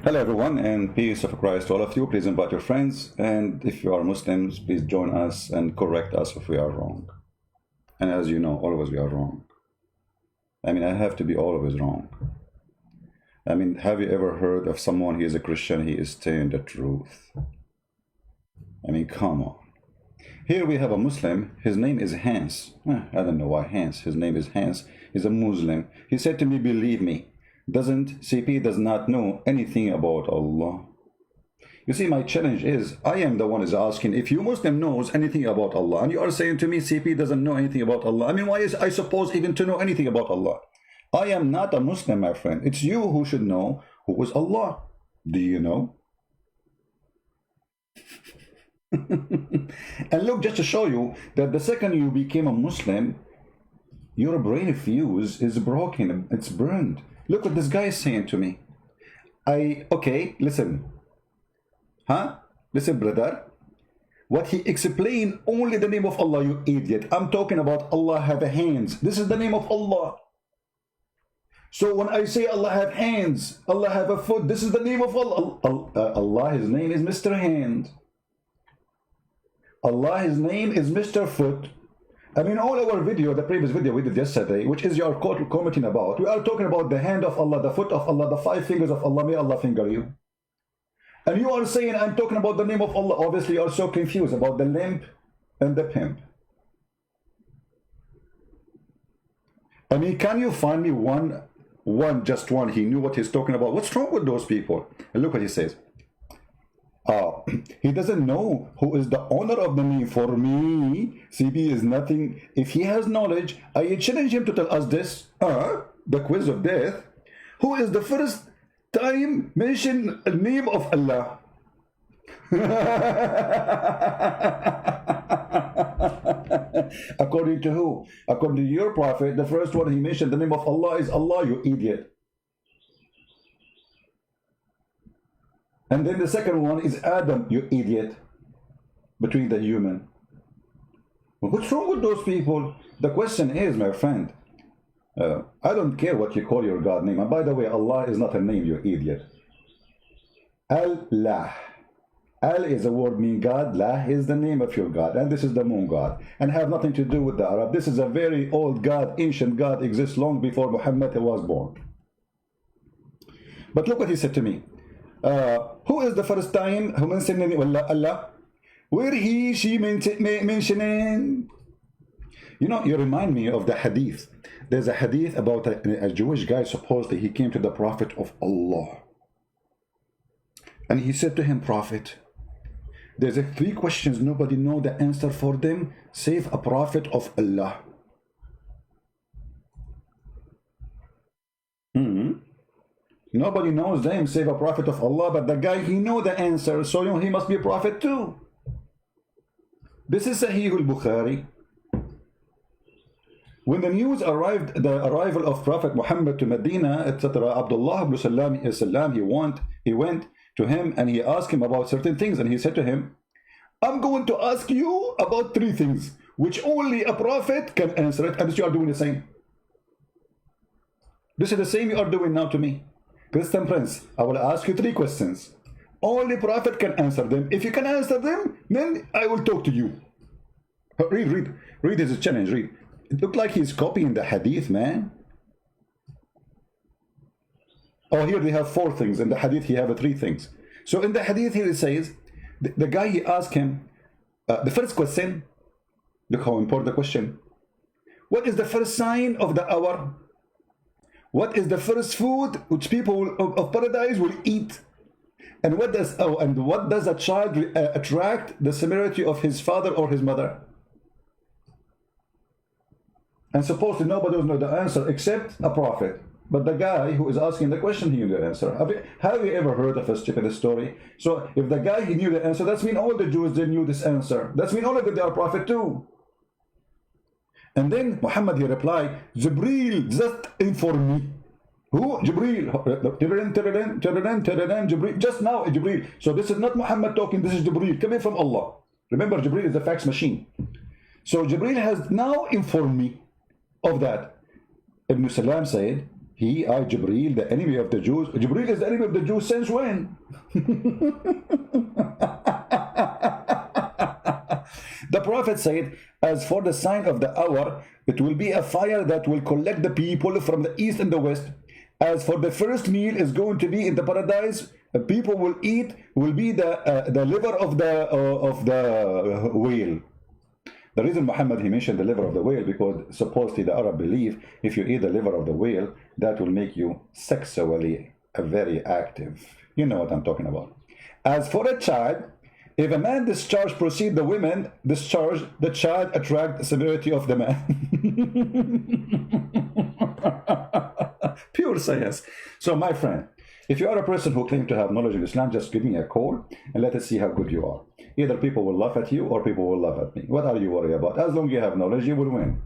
Hello everyone, and peace of Christ to all of you. Please invite your friends, and if you are Muslims, please join us and correct us if we are wrong. And as you know, always we are wrong. I mean, I have to be always wrong. I mean, have you ever heard of someone, he is a Christian, he is saying the truth? I mean, come on. Here we have a Muslim, his name is Hans. I don't know why Hans, his name is Hans. He's a Muslim. He said to me, believe me, CP does not know anything about Allah. You see, my challenge is, I am the one is asking, if you Muslim knows anything about Allah, and you are saying to me, CP doesn't know anything about Allah. I mean, why is I supposed even to know anything about Allah? I am not a Muslim, my friend. It's you who should know who is Allah. Do you know? And look, just to show you that the second you became a Muslim, your brain fuse is broken, it's burned. Look what this guy is saying to me. Okay, listen. Listen, brother. What he explained, only the name of Allah, you idiot. I'm talking about Allah have hands. This is the name of Allah. So when I say Allah have hands, Allah have a foot, this is the name of Allah. Allah, his name is Mr. Hand. Allah, his name is Mr. Foot. I mean, all our video, the previous video we did yesterday, which is your commenting about, we are talking about the hand of Allah, the foot of Allah, the 5 fingers of Allah. May Allah finger you. And you are saying I'm talking about the name of Allah. Obviously, you are so confused about the limp and the pimp. I mean, can you find me just one, he knew what he's talking about? What's wrong with those people? And look what he says. He doesn't know who is the owner of the name. For me, CP is nothing. If he has knowledge, I challenge him to tell us this. The quiz of death. Who is the first time mention the name of Allah? According to who? According to your prophet, the first one he mentioned the name of Allah is Allah, you idiot. And then the second one is Adam, you idiot, between the human. Well, what's wrong with those people? The question is, my friend, I don't care what you call your God name. And by the way, Allah is not a name, you idiot. Allah. Al is a word meaning God, Lah is the name of your God, and this is the moon God, and have nothing to do with the Arab. This is a very old God, ancient God, exists long before Muhammad was born. But look what he said to me. Who is the first time who mentioned Allah? Where she mentioning? You know, you remind me of the hadith. There's a hadith about a Jewish guy, supposedly he came to the Prophet of Allah. And he said to him, Prophet, there's 3 questions nobody know the answer for them, save a Prophet of Allah. Nobody knows them save a prophet of Allah, but the guy, he know the answer, so you know, he must be a prophet too. This is Sahih al-Bukhari. When the news arrived, the arrival of Prophet Muhammad to Medina, etc., Abdullah ibn Salam, he went to him and he asked him about certain things, and he said to him, I'm going to ask you about 3 things, which only a prophet can answer it, and you are doing the same. This is the same you are doing now to me. Christian Prince, I will ask you 3 questions. Only prophet can answer them. If you can answer them, then I will talk to you. Read his challenge, read. It looked like he's copying the hadith, man. Oh, here they have 4 things. In the hadith, he have 3 things. So in the hadith here it says, the guy, he asked him, the first question, look how important the question. What is the first sign of the hour? What is the first food which people of paradise will eat? And what does a child attract the similarity of his father or his mother? And supposedly nobody knows the answer except a prophet. But the guy who is asking the question, he knew the answer. Have you ever heard of a stupid story? So if the guy, he knew the answer, that's mean all the Jews, they knew this answer. That's mean all of them, they are prophet too. And then Muhammad, he replied, Jibreel just informed me. Who? Jibreel. Jibreel. Just now, Jibreel. So this is not Muhammad talking, this is Jibreel coming from Allah. Remember, Jibreel is the fax machine. So Jibreel has now informed me of that. Ibn Salam said, Jibreel, the enemy of the Jews. Jibreel is the enemy of the Jews since when? The Prophet said, as for the sign of the hour, it will be a fire that will collect the people from the east and the west. As for the first meal is going to be in the paradise, people will eat, will be the liver of the whale. The reason Muhammad, he mentioned the liver of the whale, because supposedly the Arab believe if you eat the liver of the whale, that will make you sexually very active. You know what I'm talking about. As for a child, if a man discharge proceed, the women discharge, the child attract the severity of the man. Pure science. So my friend, if you are a person who claims to have knowledge in Islam, just give me a call and let us see how good you are. Either people will laugh at you or people will laugh at me. What are you worried about? As long as you have knowledge, you will win.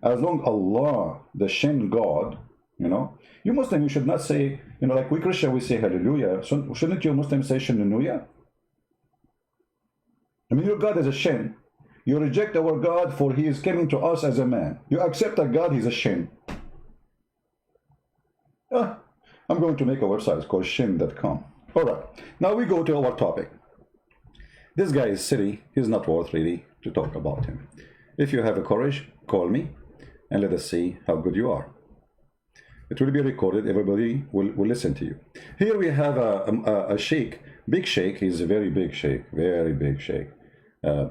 As long as Allah, the Shin God, you know, you Muslim, you should not say, you know, like we Christian, we say hallelujah. So shouldn't you Muslim say Shinnuya? I mean, your God is a Shin. You reject our God for he is coming to us as a man. You accept that God, he's a Shin. I'm going to make a website. It's called shin.com. All right. Now we go to our topic. This guy is silly. He's not worth really to talk about him. If you have a courage, call me and let us see how good you are. It will be recorded. Everybody will listen to you. Here we have a sheikh, big sheikh. He's a very big sheikh, very big sheikh.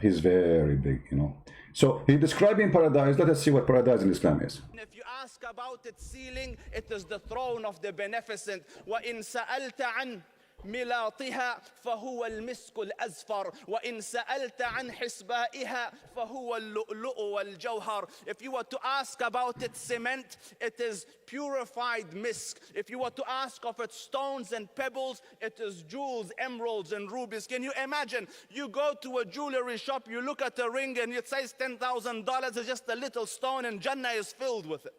He's very big, you know. So he describing paradise. Let us see what paradise in Islam is. If you ask about its ceiling, it is the throne of the beneficent. وَإِن سَأَلْتَ عَنْ مِلَاطِهَا فَهُوَ الْمِسْكُ الْأَزْفَرُ وَإِن سَأَلْتَ عَنْ حِسْبَائِهَا فَهُوَ اللُّؤْلُؤُ وَالْجَوْهَرُ. If you were to ask about its cement, it is purified misk. If you were to ask of its stones and pebbles, it is jewels, emeralds, and rubies. Can you imagine? You go to a jewelry shop, you look at a ring, and it says $10,000 is just a little stone, and Jannah is filled with it.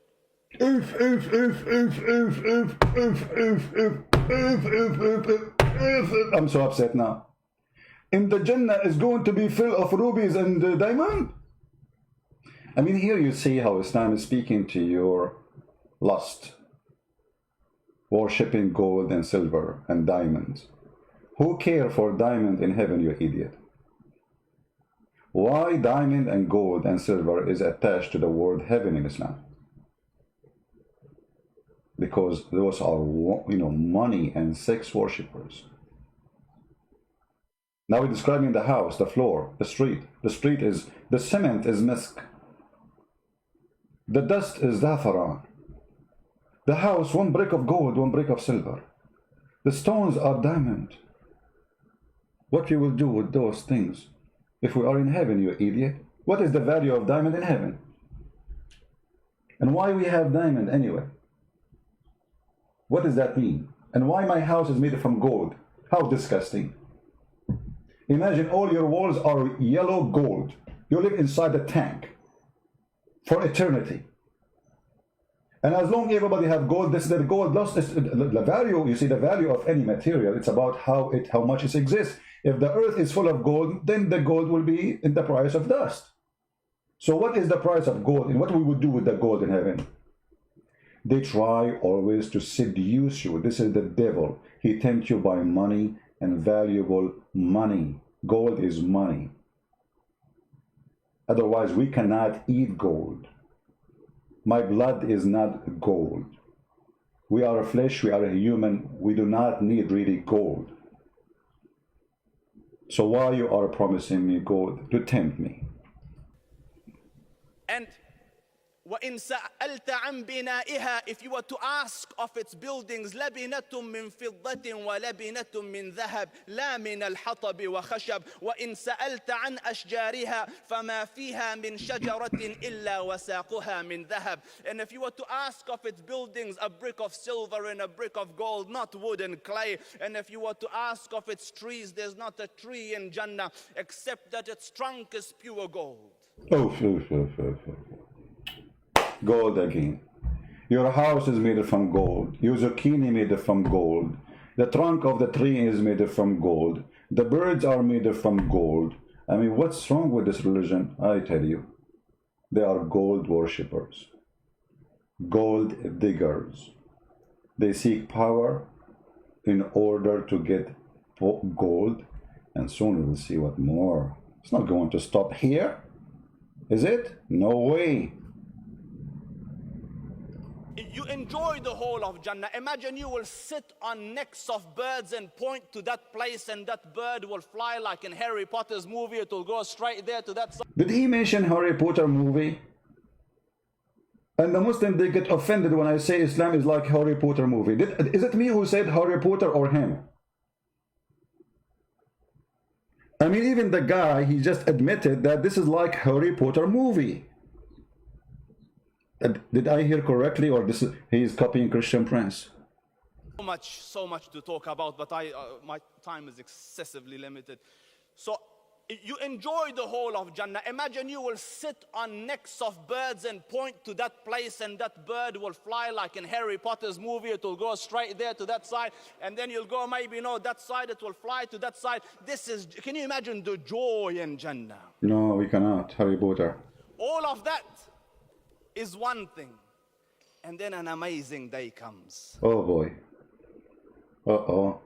I'm so upset now. In the Jannah is going to be full of rubies and diamond. I mean, here you see how Islam is speaking to your lust, worshipping gold and silver and diamonds. Who care for diamond in heaven, you idiot? Why diamond and gold and silver is attached to the word heaven in Islam? Because those are, you know, money and sex worshippers. Now we're describing the house, the floor, the street. The street is, the cement is misk. The dust is zafaran. The house, one brick of gold, one brick of silver. The stones are diamond. What we will do with those things if we are in heaven, you idiot? What is the value of diamond in heaven? And why we have diamond anyway? What does that mean? And why my house is made from gold? How disgusting. Imagine all your walls are yellow gold. You live inside a tank for eternity. And as long as everybody have gold, this is the gold lost the value. You see, the value of any material, it's about how much it exists. If the earth is full of gold, then the gold will be in the price of dust. So what is the price of gold, and what we would do with the gold in heaven? They try always to seduce you. This is the devil. He tempts you by money and valuable money. Gold is money. Otherwise, we cannot eat gold. My blood is not gold. We are a flesh, we are a human. We do not need really gold. So why you are promising me gold? To tempt me. And وَإِن سَأَلْتَ عَنْ بِنَائِهَا, if you were to ask of its buildings, لَبِنَةٌ مِّن فِضَّةٍ وَلَبِنَةٌ مِّن ذَهَبٍ لَا مِنَ الْحَطَبِ وَخَشَبٍ وَإِن سَأَلْتَ عَنْ أَشْجَارِهَا فَمَا فِيهَا مِن شَجَرَةٍ إِلَّا وَسَاقُهَا مِن ذَهَبٍ. And if you were to ask of its buildings, a brick of silver and a brick of gold, not wood and clay. And if you were to ask of its trees, there's not a tree in Jannah except that its trunk is pure gold. Gold again. Your house is made from gold. Your zucchini made from gold. The trunk of the tree is made from gold. The birds are made from gold. I mean, what's wrong with this religion? I tell you, they are gold worshippers, gold diggers. They seek power in order to get gold, and soon we will see what more. It's not going to stop here, is it? No way. You enjoy the whole of Jannah. Imagine you will sit on necks of birds and point to that place, and that bird will fly like in Harry Potter's movie. It will go straight there to that side. Did he mention Harry Potter movie? And the Muslims, they get offended when I say Islam is like Harry Potter movie. Is it me who said Harry Potter or him? I mean, even the guy, he just admitted that this is like Harry Potter movie. Did I hear correctly, or he is copying Christian Prince? So much to talk about, but my time is excessively limited. So you enjoy the whole of Jannah. Imagine you will sit on necks of birds and point to that place, and that bird will fly like in Harry Potter's movie. It will go straight there to that side, and then you'll go maybe that side. It will fly to that side. Can you imagine the joy in Jannah? No, we cannot. Harry Potter. All of that is one thing, and then an amazing day comes. Oh boy. Uh-oh.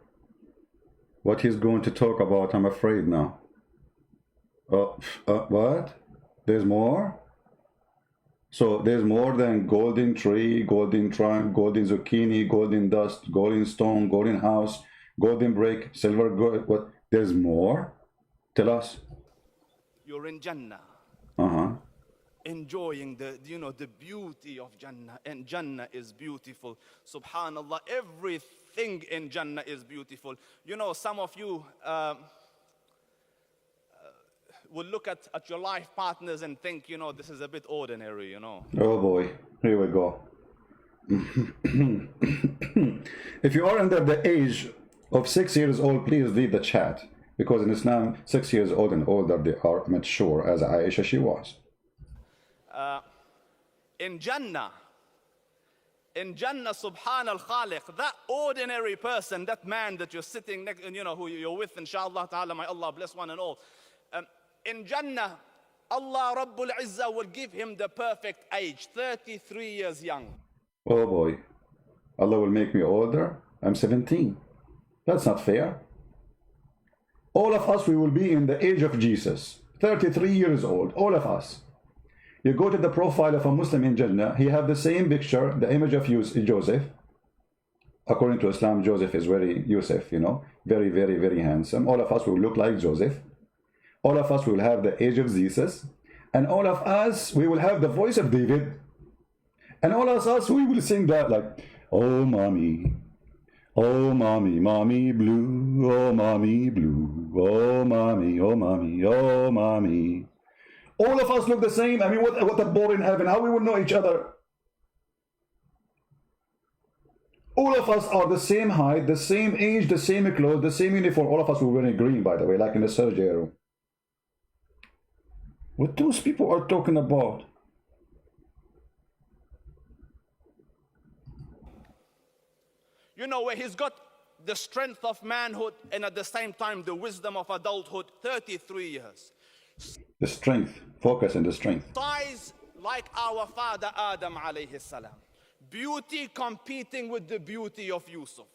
What he's going to talk about, I'm afraid now. What? There's more? So there's more than golden tree, golden trunk, golden zucchini, golden dust, golden stone, golden house, golden brick, silver gold. What? There's more? Tell us. You're in Jannah. Uh-huh. Enjoying the beauty of Jannah, and Jannah is beautiful. Subhanallah, everything in Jannah is beautiful. Some of you will look at your life partners and think, this is a bit ordinary, Oh boy, here we go. If you are under the age of 6 years old, please leave the chat, because in Islam, 6 years old and older, they are mature, as Aisha she was. In Jannah, Subhan al-Khaliq, that ordinary person, that man that you're sitting next, who you're with, inshallah ta'ala, may Allah bless one and all. In Jannah, Allah Rabbul Izzah will give him the perfect age, 33 years young. Oh boy, Allah will make me older. I'm 17. That's not fair. All of us, we will be in the age of Jesus, 33 years old, all of us. You go to the profile of a Muslim in Jannah, he have the same picture, the image of Joseph. According to Islam, Joseph is very very, very, very handsome. All of us will look like Joseph. All of us will have the age of Jesus. And all of us, we will have the voice of David. And all of us, we will sing that like, oh mommy, mommy blue, oh mommy blue, oh mommy, oh mommy, oh mommy. All of us look the same. I mean, what a boring heaven. How we will know each other? All of us are the same height, the same age, the same clothes, the same uniform. All of us were wearing green, by the way, like in the surgery room. What those people are talking about? Where he's got the strength of manhood and at the same time the wisdom of adulthood, 33 years. The strength, focus on the strength. Size like our father Adam alayhi salam. Beauty competing with the beauty of Yusuf.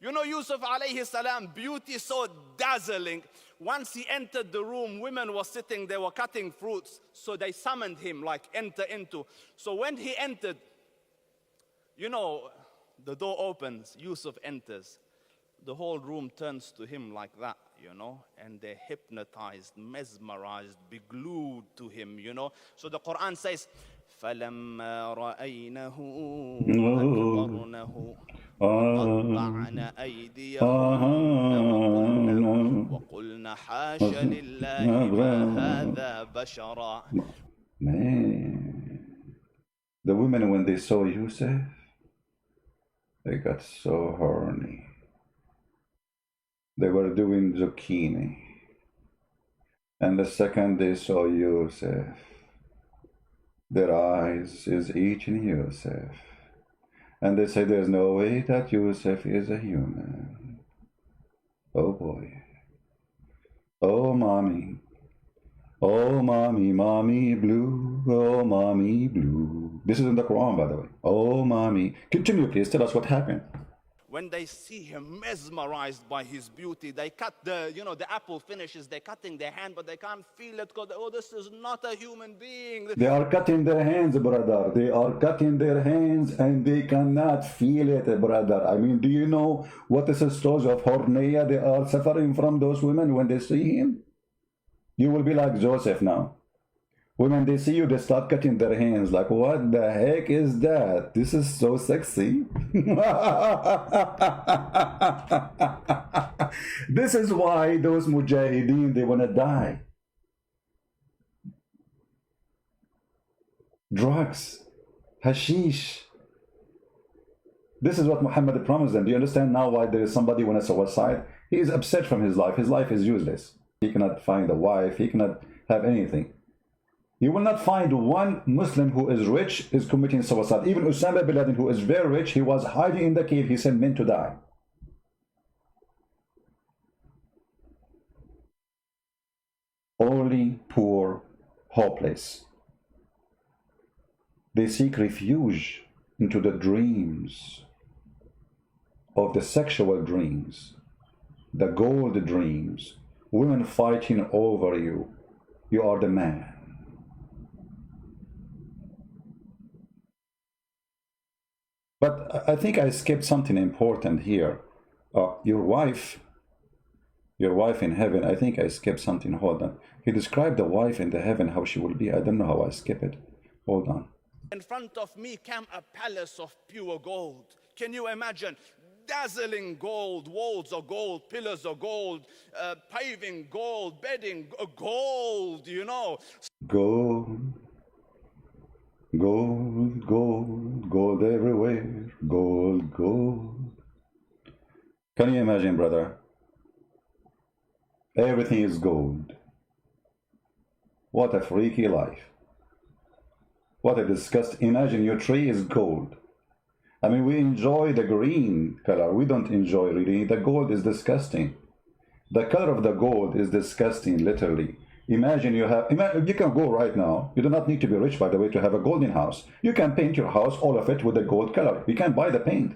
Yusuf alayhi salam, beauty so dazzling. Once he entered the room, women were sitting, they were cutting fruits. So they summoned him like, enter into. So when he entered, the door opens, Yusuf enters. The whole room turns to him like that, and they're hypnotized, mesmerized, be glued to him, So the Quran says, فَلَمَّا رَأَيْنَهُ أَكْبَرْنَهُ وَقَطَّعْنَ أَيْدِيَهُنَّ وَقُلْنَ حَاشَ لِلَّهِ مَا هَذَا بَشَرًا. Man, the women, when they saw Yusuf, they got so horny. They were doing zucchini. And the second they saw Yusuf, their eyes is eating Yusuf. And they say there's no way that Yusuf is a human. Oh boy. Oh mommy. Oh, mommy, mommy blue. Oh, mommy blue. This is in the Quran, by the way. Oh, mommy. Continue, please. Tell us what happened. When they see him mesmerized by his beauty, they cut the apple finishes, they're cutting their hand, but they can't feel it because, oh, this is not a human being. They are cutting their hands, brother. They are cutting their hands and they cannot feel it, brother. I mean, do you know what is the story of Hornea? They are suffering from those women when they see him. You will be like Joseph now. When they see you, they start cutting their hands like, what the heck is that? This is so sexy. This is why those mujahideen, they want to die. Drugs, hashish. This is what Muhammad promised them. Do you understand now why there is somebody when it's suicide? He is upset from his life. His life is useless. He cannot find a wife. He cannot have anything. You will not find one Muslim who is rich is committing suicide. Even Osama bin Laden, who is very rich, he was hiding in the cave. He sent men to die. Only poor, hopeless. They seek refuge into the dreams of the sexual dreams, the gold dreams, women fighting over you. You are the man. But I think I skipped something important here. Your wife in heaven, I think I skipped something. Hold on. He described the wife in the heaven, how she will be. I don't know how I skip it. Hold on. In front of me came a palace of pure gold. Can you imagine? Dazzling gold, walls of gold, pillars of gold, paving gold, bedding gold, Gold, gold, gold, gold everywhere, gold, gold. Can you imagine, brother? Everything is gold. What a freaky life. What a disgust. Imagine your tree is gold. I mean, we enjoy the green color. We don't enjoy really. The gold is disgusting. The color of the gold is disgusting, literally. Imagine you can go right now. You do not need to be rich, by the way, to have a golden house. You can paint your house, all of it, with a gold color. You can buy the paint.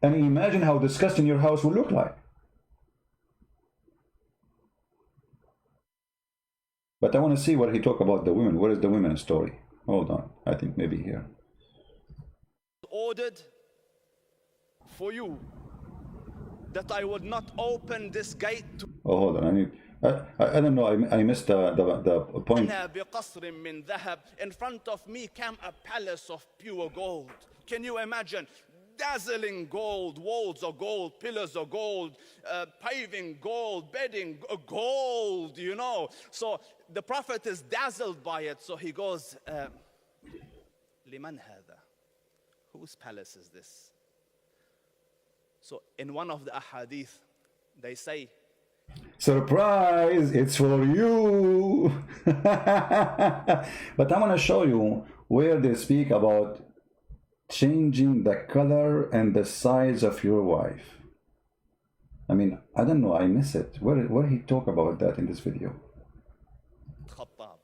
And imagine how disgusting your house will look like. But I want to see what he talked about the women. Where is the women story? Hold on. I think maybe here. Ordered for you that I would not open this gate to. Oh, hold on. I don't know. I missed the point. In front of me came a palace of pure gold. Can you imagine? Dazzling gold, walls of gold, pillars of gold, paving gold, bedding gold, So the Prophet is dazzled by it. So he goes, Liman hada? Whose palace is this? So in one of the ahadith, they say, surprise, it's for you. But I want to show you where they speak about changing the color and the size of your wife. I mean, I don't know, I miss it. Where he talk about that in this video? Khattab.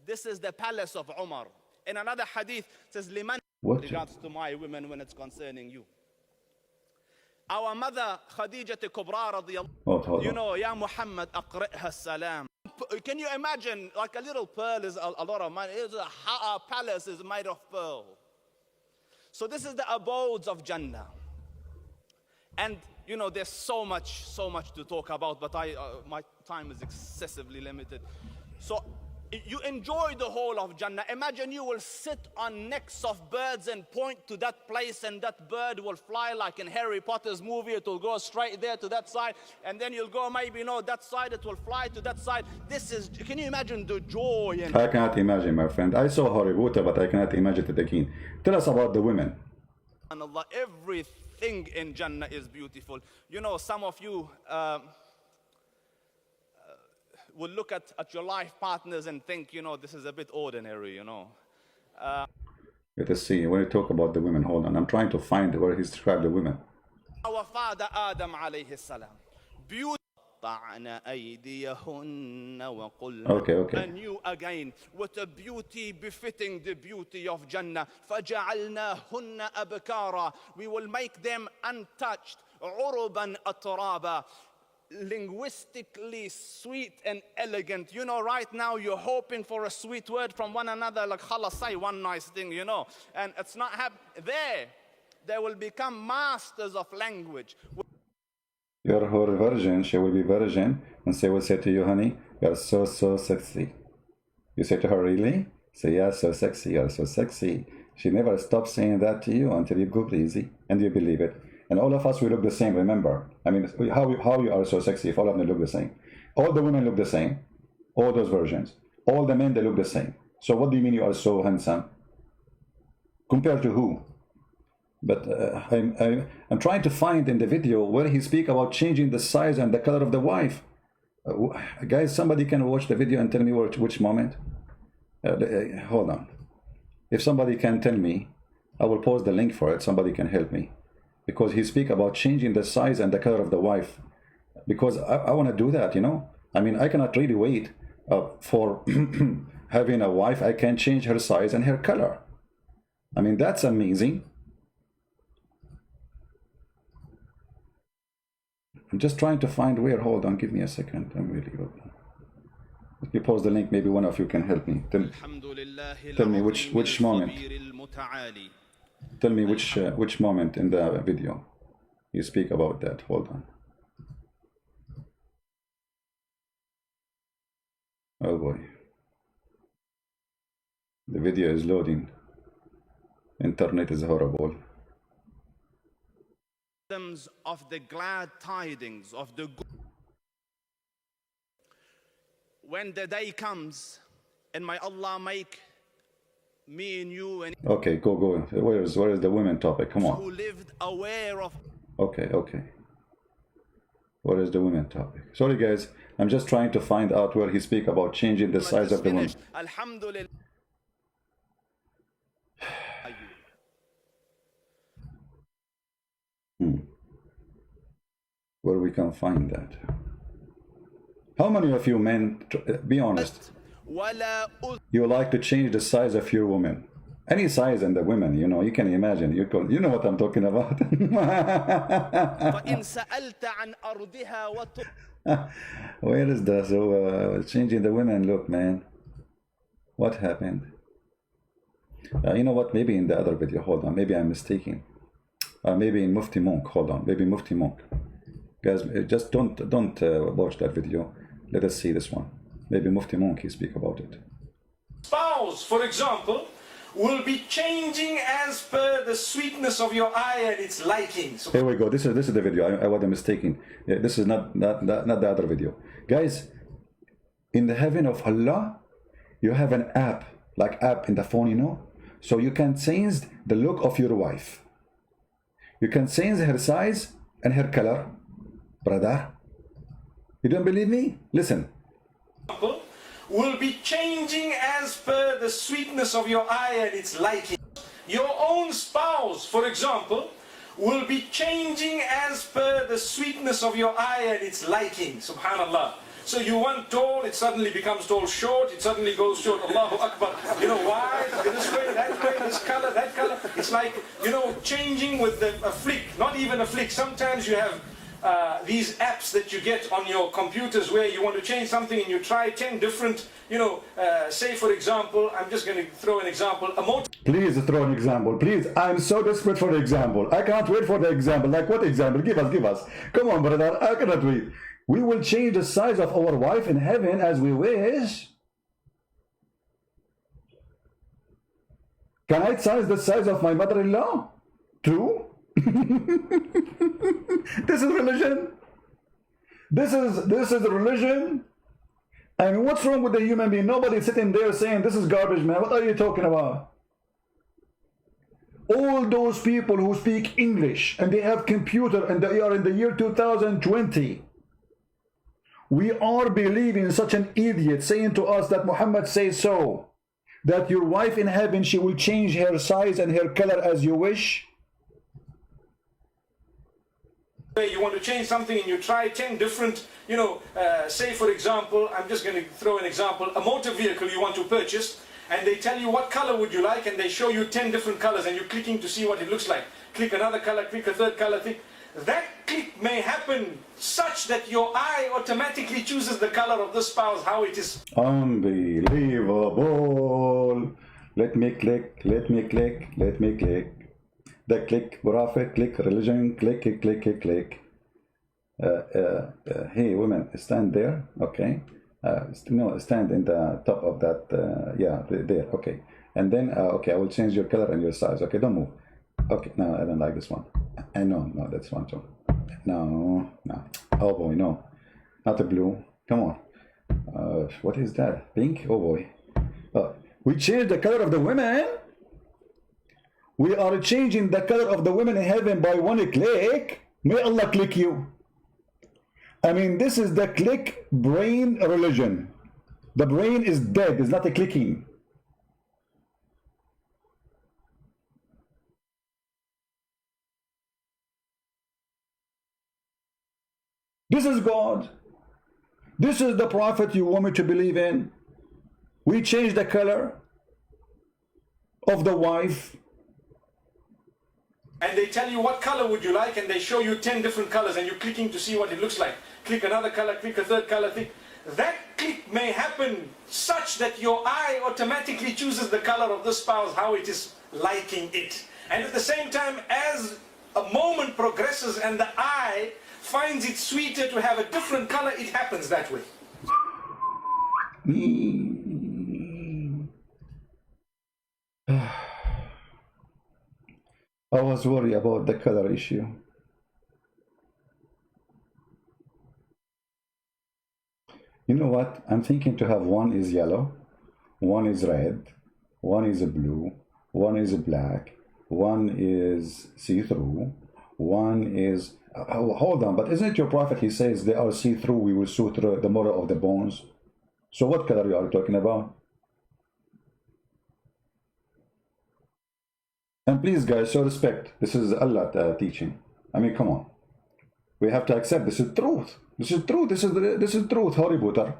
This is the palace of Umar. In another hadith, it says, Liman, what? regards to my women when it's concerning you. Our mother, Khadija Kubra radiyallahu, Ya Muhammad, aqri'ha salam. Can you imagine, like a little pearl is a lot of money. A palace is made of pearl. So this is the abodes of Jannah. And, there's so much to talk about, but my time is excessively limited. So you enjoy the whole of Jannah. Imagine you will sit on necks of birds and point to that place, and that bird will fly like in Harry Potter's movie. It will go straight there to that side, and then you'll go maybe that side. It will fly to that side. Can you imagine the joy? I cannot imagine, my friend. I saw Harry Potter, but I cannot imagine it again. Tell us about the women. And Allah, everything in Jannah is beautiful. Some of you will look at your life partners and think, this is a bit ordinary, Let us see. When you talk about the women, hold on. I'm trying to find where he described the women. Our father Adam alayhi salam. Beautiful. وقطعن أيديهن وقلن. Okay. And you again, with a beauty befitting the beauty of Jannah. فجعلناهن أبكارا. We will make them untouched. عربا أترابا. Linguistically sweet and elegant. You know, right now you're hoping for a sweet word from one another, like khalas, say one nice thing, you know, and it's not happening. They will become masters of language. You're her virgin, she will be virgin, and she will say to you, honey, you're so sexy. You say to her, really? Say, yeah, so sexy, you're so sexy. She never stops saying that to you until you go crazy, and you believe it. And all of us, we look the same, remember. I mean, how you are so sexy if all of them look the same? All the women look the same. All those versions. All the men, they look the same. So what do you mean you are so handsome? Compared to who? But I'm trying to find in the video where he speak about changing the size and the color of the wife. Guys, somebody can watch the video and tell me which moment? Hold on. If somebody can tell me, I will post the link for it. Somebody can help me. Because he speak about changing the size and the color of the wife. Because I want to do that, you know. I mean, I cannot really wait for having a wife. I can change her size and her color. I mean, that's amazing. I'm just trying to find where. Hold on, give me a second. I'm really good. Let me post the link. Maybe one of you can help me. Tell me which moment. Tell me which moment in the video you speak about that. Hold on. Oh boy. The video is loading. Internet is horrible. Of the glad tidings of the good. When the day comes, and may Allah make me and you and okay, go. Where is the women topic? Come on. Who lived aware of. Okay. Where is the women topic? Sorry guys, I'm just trying to find out where he speak about changing the size of the woman. Alhamdulillah. Where we can find that? How many of you men, be honest, you like to change the size of your woman? Any size in the women, you know, you can imagine. You know what I'm talking about. Where is that? So changing the women, look, man. What happened? You know what? Maybe in the other video. Hold on. Maybe I'm mistaken. Maybe in Mufti Monk. Hold on. Maybe Mufti Monk. Guys, just don't watch that video. Let us see this one. Maybe Mufti Monk, he speak about it. Spouse, for example, will be changing as per the sweetness of your eye and its liking. So here we go. This is the video. I wasn't mistaken. Yeah, this is not the other video. Guys, in the heaven of Allah, you have an app, like app in the phone, you know. So you can change the look of your wife. You can change her size and her color. Brother, you don't believe me? Listen. Will be changing as per the sweetness of your eye and its liking. Your own spouse, for example, will be changing as per the sweetness of your eye and its liking. Subhanallah. So you want tall, it suddenly becomes tall. Short, it suddenly goes short. Allahu Akbar. You know, wide, this way, this color, that color. It's like, you know, changing with a flick. Not even a flick. Sometimes you have these apps that you get on your computers where you want to change something and you try 10 different, you know, say for example, I'm just going to throw an example, a motor. Please throw an example, please. I'm so desperate for the example. I can't wait for the example. Like what example? Give us. Come on, brother, I cannot wait. We will change the size of our wife in heaven as we wish. Can I size the size of my mother-in-law? True? This is religion. This is religion. I mean, what's wrong with the human being? Nobody sitting there saying this is garbage, man. What are you talking about? All those people who speak English and they have computer and they are in the year 2020. We are believing such an idiot saying to us that Muhammad says so, that your wife in heaven, she will change her size and her color as you wish. You want to change something and you try 10 different, say for example, I'm just going to throw an example, a motor vehicle you want to purchase, and they tell you what color would you like, and they show you 10 different colors, and you're clicking to see what it looks like. Click another color, click a third color, that click may happen such that your eye automatically chooses the color of the spouse, how it is. Unbelievable. Let me click, let me click, let me click. The click prophet, click religion, click. Hey women, stand there, okay. No, stand in the top of that, yeah, there, okay. And then, okay, I will change your color and your size, okay, don't move. Okay, no, I don't like this one. I know, no, that's one too. No, oh boy, no, not the blue, come on. What is that, pink? Oh boy. We changed the color of the women. We are changing the color of the women in heaven by one click. May Allah click you. I mean, this is the click brain religion. The brain is dead, it's not a clicking. This is God. This is the prophet you want me to believe in. We change the color of the wife. And they tell you what color would you like, and they show you 10 different colors, and you're clicking to see what it looks like. Click another color, click a third color. That click may happen such that your eye automatically chooses the color of the spouse, how it is liking it. And at the same time, as a moment progresses and the eye finds it sweeter to have a different color, it happens that way. I was worried about the color issue. You know what? I'm thinking to have one is yellow, one is red, one is blue, one is black, one is see-through, one is... hold on, but isn't it your prophet, he says they are see-through, we will see through the marrow of the bones? So what color you are talking about? And please guys, show respect. This is Allah teaching. I mean, come on. We have to accept this is truth. This is truth. This is truth, Harry Potter.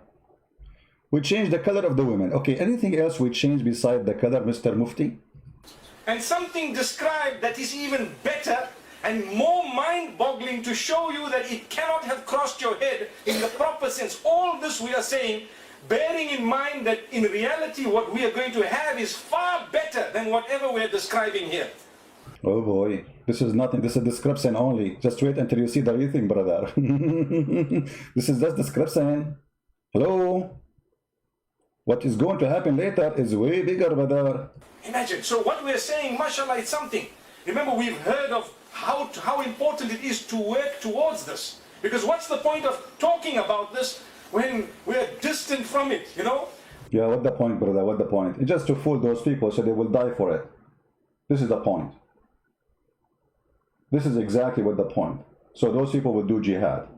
We change the color of the women. Okay, anything else we change beside the color, Mr. Mufti? And something described that is even better and more mind-boggling to show you that it cannot have crossed your head in the proper sense. All this we are saying, bearing in mind that in reality what we are going to have is far better than whatever we are describing here. Oh boy, this is nothing. This is description only. Just wait until you see the real thing, brother. This is just description. Hello? What is going to happen later is way bigger, brother. Imagine. So what we are saying, mashallah, it's something. Remember, we've heard of how important it is to work towards this. Because what's the point of talking about this when we're distant from it, you know? Yeah, what the point, brother? What the point? It's just to fool those people so they will die for it. This is the point. This is exactly what the point. So those people will do jihad.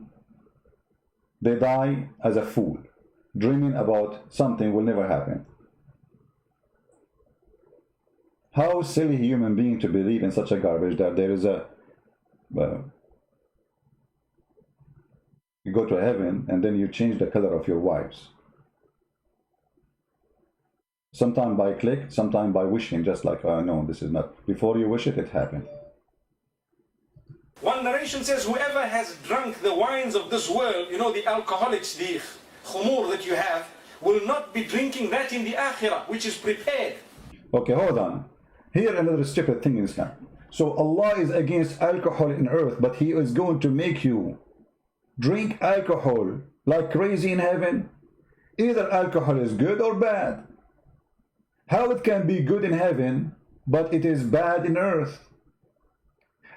They die as a fool, dreaming about something will never happen. How silly human being to believe in such a garbage that there is a... you go to heaven and then you change the color of your wives. Sometime by click, sometime by wishing, just like, no, this is not... Before you wish it, it happened. One narration says, whoever has drunk the wines of this world, you know, the alcoholics, the khumur that you have, will not be drinking that in the akhirah, which is prepared. Okay, hold on. Here another stupid thing in Islam. So Allah is against alcohol in earth, but He is going to make you drink alcohol like crazy in heaven. Either alcohol is good or bad. How it can be good in heaven, but it is bad in earth?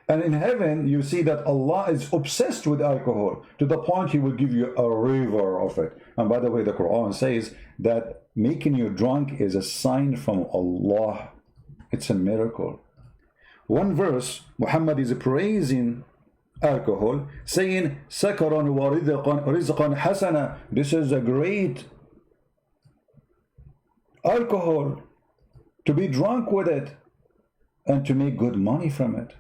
And in heaven, you see that Allah is obsessed with alcohol to the point He will give you a river of it. And by the way, the Quran says that making you drunk is a sign from Allah. It's a miracle. One verse, Muhammad is praising alcohol, saying, "Sakaran wa rizqan hasana." This is a great alcohol, to be drunk with it and to make good money from it.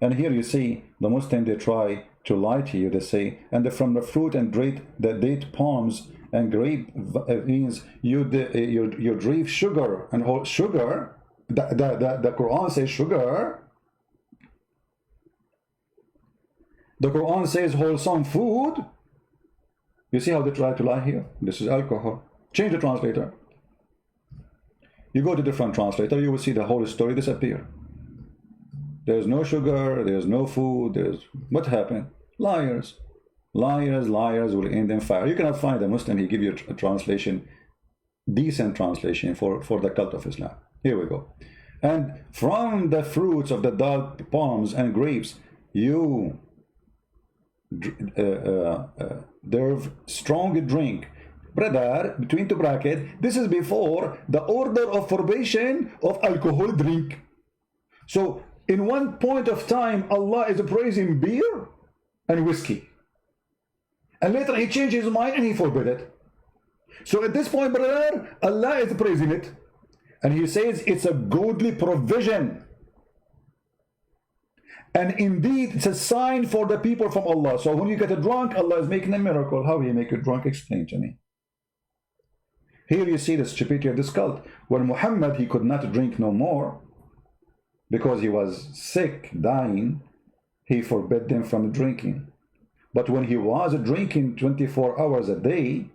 And here you see the Muslim, they try to lie to you. They say, and from the fruit and date palms and grape means you drink sugar and whole sugar. The Quran says sugar. The Quran says wholesome food. You see how they try to lie here? This is alcohol. Change the translator. You go to different translator, you will see the whole story disappear. There's no sugar, there's no food, there's... What happened? Liars. Liars will end in fire. You cannot find a Muslim, he give you a translation, decent translation for the cult of Islam. Here we go. And from the fruits of the date palms and grapes, you there's strong drink. Brother, between two brackets, this is before the order of prohibition of alcohol drink. So in one point of time, Allah is praising beer and whiskey. And later he changed his mind and he forbid it. So at this point, brother, Allah is praising it. And he says it's a godly provision. And indeed, it's a sign for the people from Allah. So when you get a drunk, Allah is making a miracle. How will he make you drunk? Explain to me. Here you see the stupidity of this cult. When Muhammad, he could not drink no more because he was sick, dying, he forbid them from drinking. But when he was drinking 24 hours a day,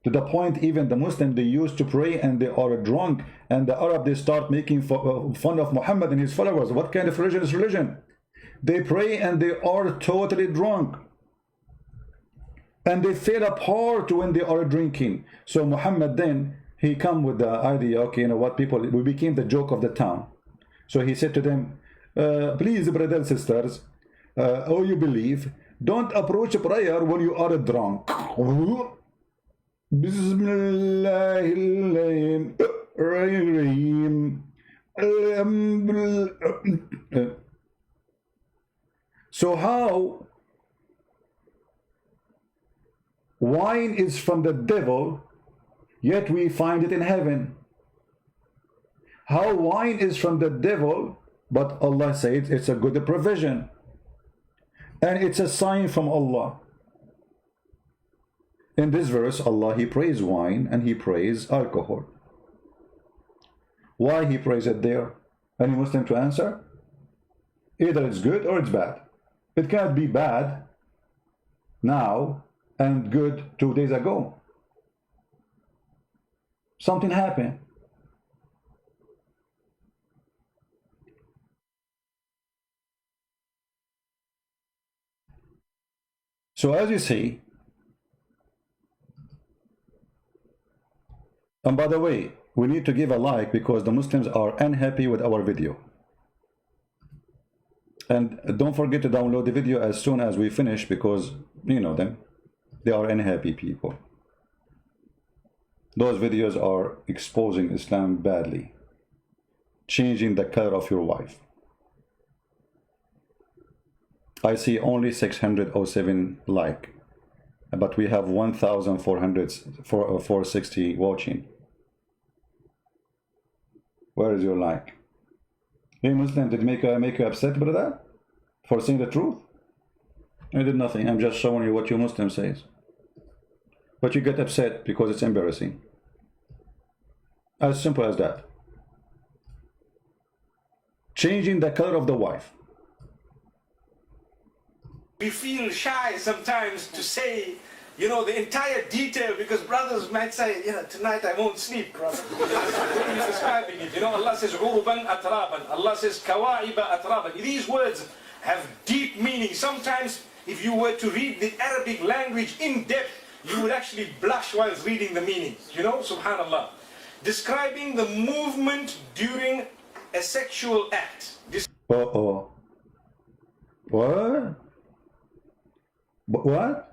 to the point even the Muslims, they used to pray and they are drunk, and the Arab, they start making fun of Muhammad and his followers. What kind of religion is religion? They pray and they are totally drunk. And they fell apart when they are drinking. So Muhammad then, he come with the idea, okay, you know what, people, we became the joke of the town. So he said to them, please, brothers and sisters, oh, you believe, don't approach prayer when you are drunk. Bismillahirrahmanirrahim. So how wine is from the devil, yet we find it in heaven? How wine is from the devil, but Allah says it's a good provision. And it's a sign from Allah. In this verse, Allah, he praised wine and he praised alcohol. Why he praised it there? Any Muslim to answer? Either it's good or it's bad. It cannot be bad now and good 2 days ago. Something happened. So as you see, and by the way, we need to give a like because the Muslims are unhappy with our video. And don't forget to download the video as soon as we finish because you know them. They are unhappy people. Those videos are exposing Islam badly. Changing the color of your wife. I see only 607 like. But we have 1,460 watching. Where is your like? Hey Muslim, did make you upset, brother? For saying the truth? I did nothing. I'm just showing you what your Muslim says. But you get upset because it's embarrassing. As simple as that. Changing the color of the wife. We feel shy sometimes to say, you know, the entire detail because brothers might say, you know, tonight I won't sleep, brother. He's describing it. You know, Allah says, Uruban atraban. Allah says, Kawa'iba atraban. These words have deep meaning. Sometimes, if you were to read the Arabic language in depth, you would actually blush whilst reading the meaning. You know, subhanallah. Describing the movement during a sexual act. Uh-oh. What? What?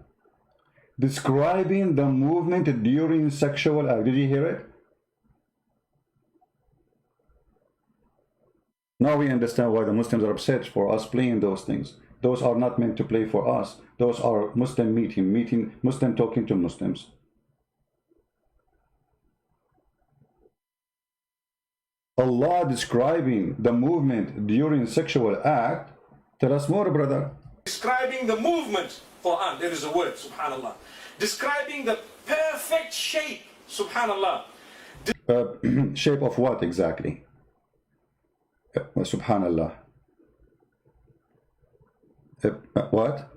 Describing the movement during sexual act. Did you hear it? Now we understand why the Muslims are upset for us playing those things. Those are not meant to play for us. Those are Muslim meeting Muslim talking to Muslims. Allah describing the movement during sexual act. Tell us more, brother. Describing the movement, Quran, there is a word, subhanallah. Describing the perfect shape, subhanallah. Shape of what exactly? Subhanallah. What?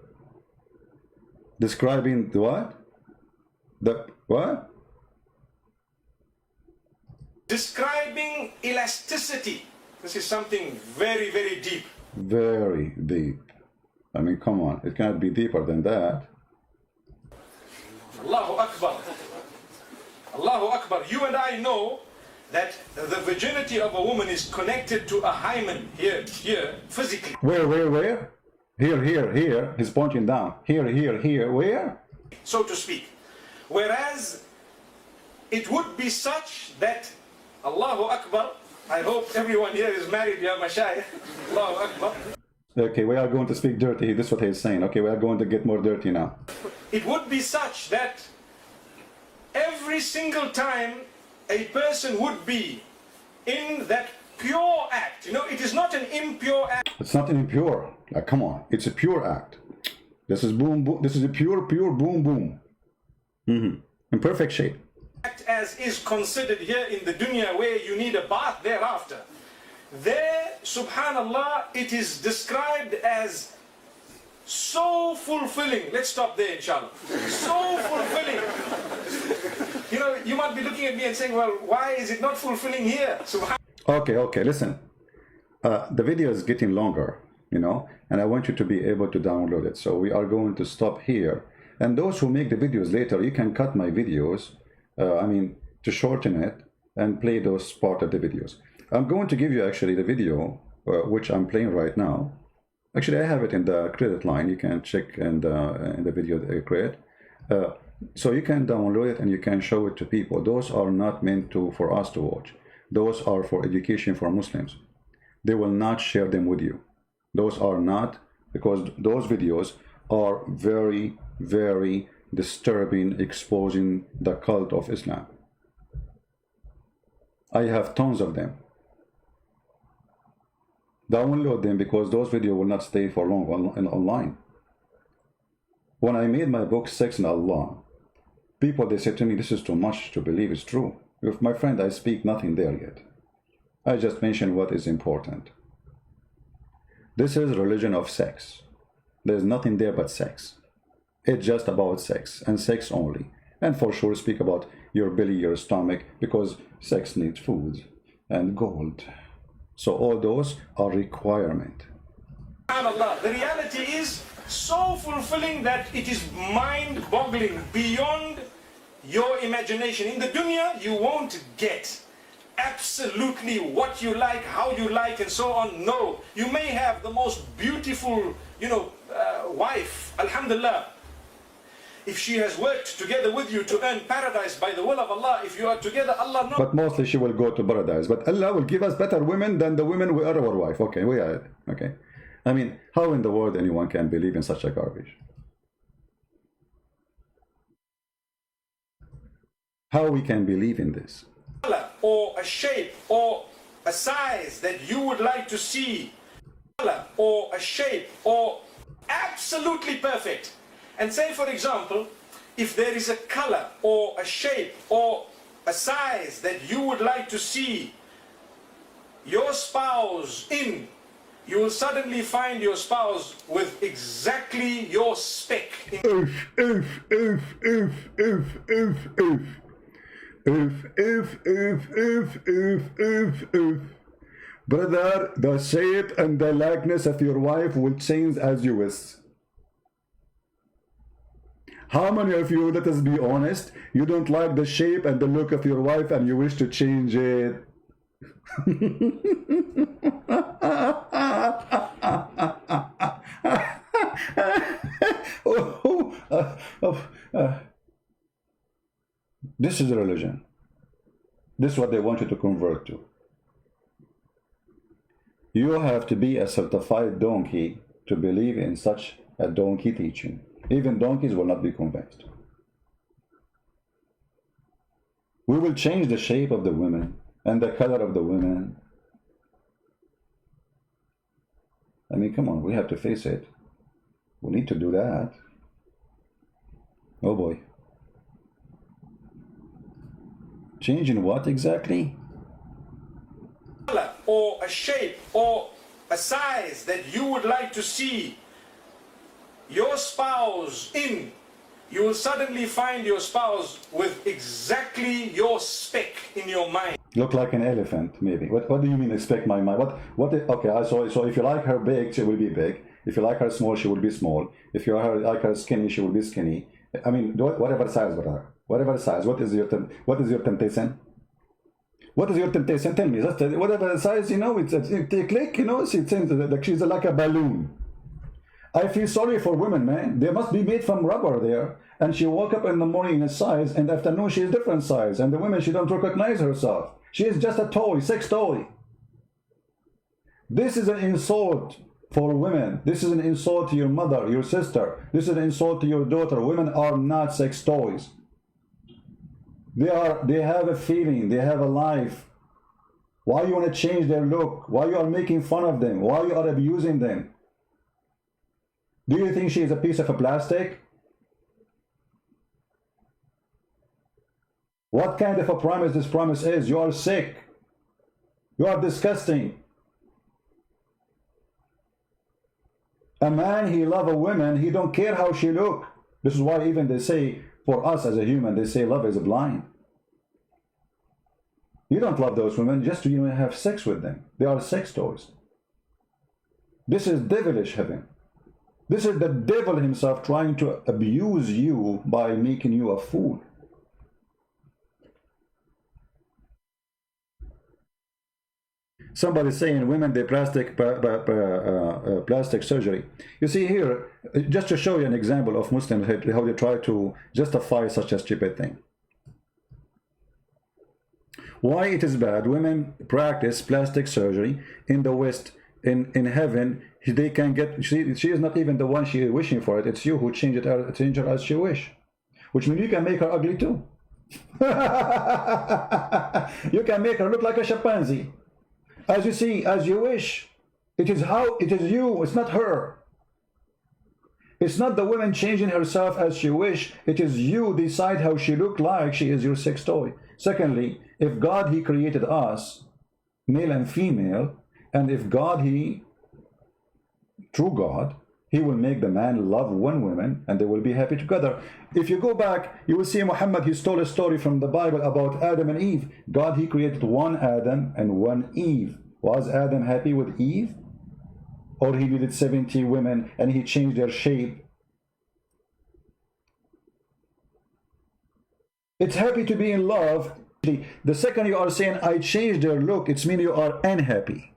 Describing the what? The what? Describing elasticity. This is something very, very deep. Very deep. I mean, come on. It cannot be deeper than that. Allahu Akbar. Allahu Akbar. You and I know that the virginity of a woman is connected to a hymen here, physically. Where? Here. He's pointing down. Here. Where? So to speak. Whereas it would be such that, Allahu Akbar, I hope everyone here is married, ya mashayikh. Allahu Akbar. Okay, we are going to speak dirty. This is what he's saying. Okay, we are going to get more dirty now. It would be such that every single time a person would be in that pure act, it is not an impure act. It's not an impure. Like, come on. It's a pure act. This is boom, boom. This is a pure boom, boom. In perfect shape. Act as is considered here in the dunya, where you need a bath thereafter. There, subhanallah, it is described as so fulfilling. Let's stop there, inshallah. So fulfilling. You might be looking at me and saying, well, why is it not fulfilling here? Okay, listen. The video is getting longer, and I want you to be able to download it. So we are going to stop here. And those who make the videos later, you can cut my videos, to shorten it and play those part of the videos. I'm going to give you actually the video, which I'm playing right now. Actually, I have it in the credit line. You can check in the video credit. So you can download it and you can show it to people. Those are not meant for us to watch. Those are for education for Muslims. They will not share them with you. Those are not, because those videos are very, very disturbing, exposing the cult of Islam. I have tons of them. Download them, because those videos will not stay for long online. When I made my book Sex and Allah, people, they said to me, this is too much to believe it's true. With my friend, I speak nothing there yet. I just mention what is important. This is religion of sex. There's nothing there but sex. It's just about sex and sex only. And for sure speak about your belly, your stomach, because sex needs food and gold. So all those are requirement. SubhanAllah, the reality is so fulfilling that it is mind-boggling, beyond your imagination. In the dunya, you won't get absolutely what you like, how you like, and so on. No, you may have the most beautiful, wife, alhamdulillah. If she has worked together with you to earn paradise by the will of Allah, if you are together, Allah knows. But mostly she will go to paradise. But Allah will give us better women than the women we are our wife. Okay, we are. Okay. I mean, how in the world anyone can believe in such a garbage? How we can believe in this? Or a shape or a size that you would like to see, or a shape or absolutely perfect. And say, for example, if there is a color or a shape or a size that you would like to see your spouse in, you will suddenly find your spouse with exactly your spec. Brother, the shape and the likeness of your wife will change as you wish. How many of you, let us be honest, you don't like the shape and the look of your wife and you wish to change it? This is religion. This is what they want you to convert to. You have to be a certified donkey to believe in such a donkey teaching. Even donkeys will not be convinced. We will change the shape of the women and the color of the women. I mean, come on, we have to face it. We need to do that. Oh boy. Changing what exactly? Or a shape or a size that you would like to see your spouse in, you will suddenly find your spouse with exactly your spec in your mind. Look like an elephant, maybe. What do you mean expect my mind? Okay, so if you like her big, she will be big. If you like her small, she will be small. If you like her skinny, she will be skinny. I mean, whatever size with her. Whatever size. What is your temptation? What is your temptation? Tell me. Just whatever size, you know, it's a click, you know, she's like a balloon. I feel sorry for women, man. They must be made from rubber there. And she woke up in the morning in a size, and afternoon she is different size. And the women, she don't recognize herself. She is just a toy, sex toy. This is an insult for women. This is an insult to your mother, your sister. This is an insult to your daughter. Women are not sex toys. They have a feeling. They have a life. Why you want to change their look? Why you are making fun of them? Why you are abusing them? Do you think she is a piece of plastic? What kind of a promise this promise is? You are sick. You are disgusting. A man, he love a woman, he don't care how she look. This is why even they say, for us as a human, they say love is blind. You don't love those women just to have sex with them. They are sex toys. This is devilish heaven. This is the devil himself trying to abuse you by making you a fool. Somebody saying women, they plastic surgery. You see here, just to show you an example of Muslims, how they try to justify such a stupid thing. Why it is bad? Women practice plastic surgery in the West. In heaven, they can get. She is not even the one she is wishing for it. It's you who change her as she wish, which means you can make her ugly too. You can make her look like a chimpanzee. As you see, as you wish. It is you, it's not her. It's not the woman changing herself as she wish. It is you decide how she look like. She is your sex toy. Secondly, if God, he created us, male and female, and if God, true God, he will make the man love one woman and they will be happy together. If you go back, you will see Muhammad, he stole a story from the Bible about Adam and Eve. God, he created one Adam and one Eve. Was Adam happy with Eve? Or he needed 70 women and he changed their shape? It's happy to be in love. The second you are saying, I changed their look, it's mean you are unhappy.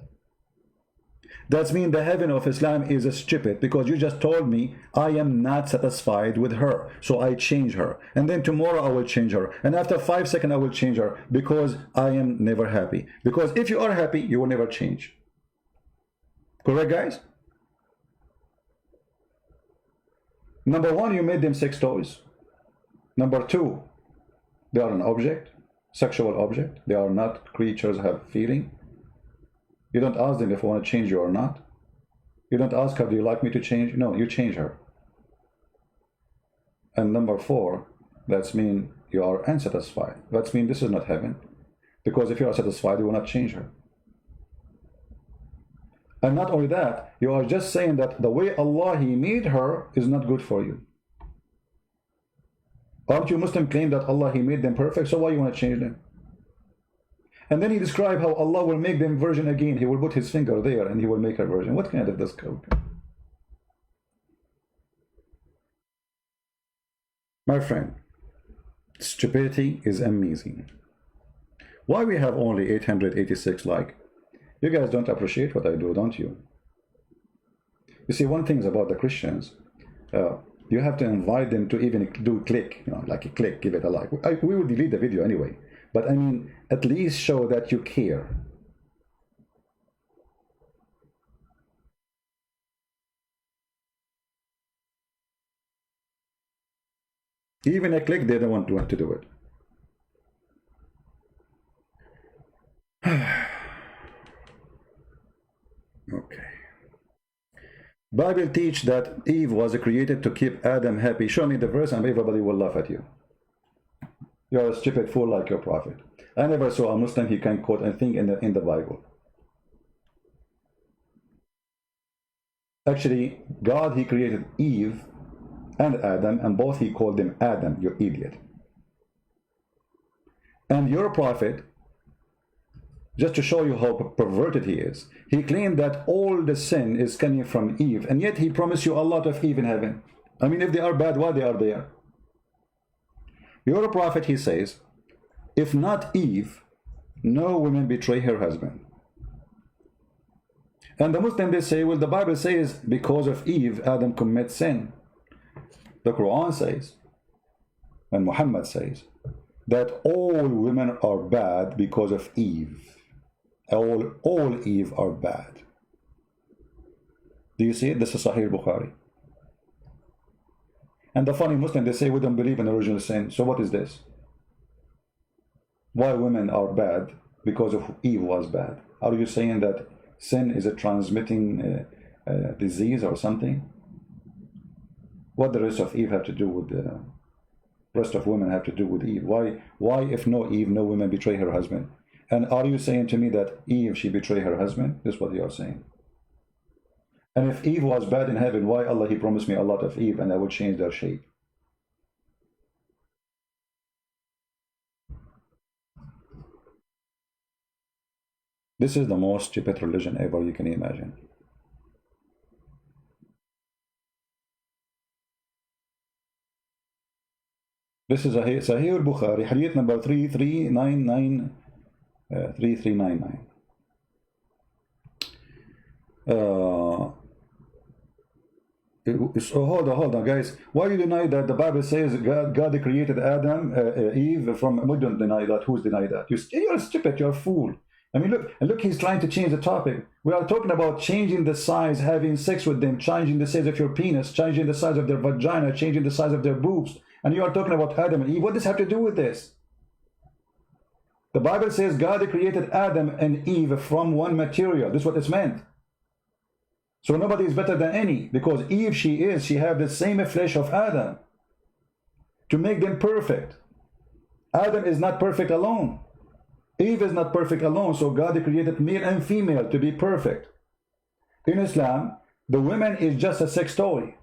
That means the heaven of Islam is stupid, because you just told me I am not satisfied with her, so I change her, and then tomorrow I will change her, and after 5 seconds I will change her, because I am never happy. Because if you are happy, you will never change. Correct, guys? Number one, you made them sex toys. Number two, they are an object, sexual object. They are not creatures have feeling. You don't ask them if I want to change you or not. You don't ask her, do you like me to change? No, you change her. And number four, that's mean you are unsatisfied. That's mean this is not heaven. Because if you are satisfied, you will not change her. And not only that, you are just saying that the way Allah, he made her is not good for you. Aren't you Muslim claim that Allah, he made them perfect, so why you want to change them? And then he described how Allah will make them virgin again. He will put his finger there and he will make her virgin. What kind of this code? My friend, stupidity is amazing. Why we have only 886 like? You guys don't appreciate what I do, don't you? You see, one thing about the Christians, you have to invite them to even do click, like a click, give it a like. We will delete the video anyway. But I mean, at least show that you care. Even a click, they don't want to do it. Okay. Bible teach that Eve was created to keep Adam happy. Show me the verse and everybody will laugh at you. You're a stupid fool like your prophet. I never saw a Muslim he can quote anything in the Bible. Actually, God, he created Eve and Adam, and both he called them Adam, you idiot. And your prophet, just to show you how perverted he is, he claimed that all the sin is coming from Eve, and yet he promised you a lot of Eve in heaven. I mean, if they are bad, why they are there? Your prophet, he says, if not Eve, no woman betray her husband. And the Muslim, they say, well, the Bible says because of Eve, Adam commits sin. The Quran says, and Muhammad says, that all women are bad because of Eve. All Eve are bad. Do you see it? This is Sahih Bukhari. And the funny Muslim, they say we don't believe in original sin. So what is this? Why women are bad? Because of Eve was bad. Are you saying that sin is a transmitting disease or something? What the rest of Eve have to do with the rest of women have to do with Eve? Why if no Eve, no woman betray her husband? And are you saying to me that Eve, she betrayed her husband? This is what you are saying. And if Eve was bad in heaven, why Allah, he promised me a lot of Eve and I will change their shape? This is the most stupid religion ever you can imagine. This is Sahih al-Bukhari, hadith number 3399. 3399. So hold on, guys. Why do you deny that the Bible says God created Adam, Eve from? We don't deny that. Who's denied that? You're stupid. You're a fool. I mean, look. He's trying to change the topic. We are talking about changing the size, having sex with them, changing the size of your penis, changing the size of their vagina, changing the size of their boobs, and you are talking about Adam and Eve. What does this have to do with this? The Bible says God created Adam and Eve from one material. This is what it's meant. So nobody is better than any, because Eve, she have the same flesh of Adam to make them perfect. Adam is not perfect alone. Eve is not perfect alone. So God created male and female to be perfect. In Islam, the woman is just a sex toy.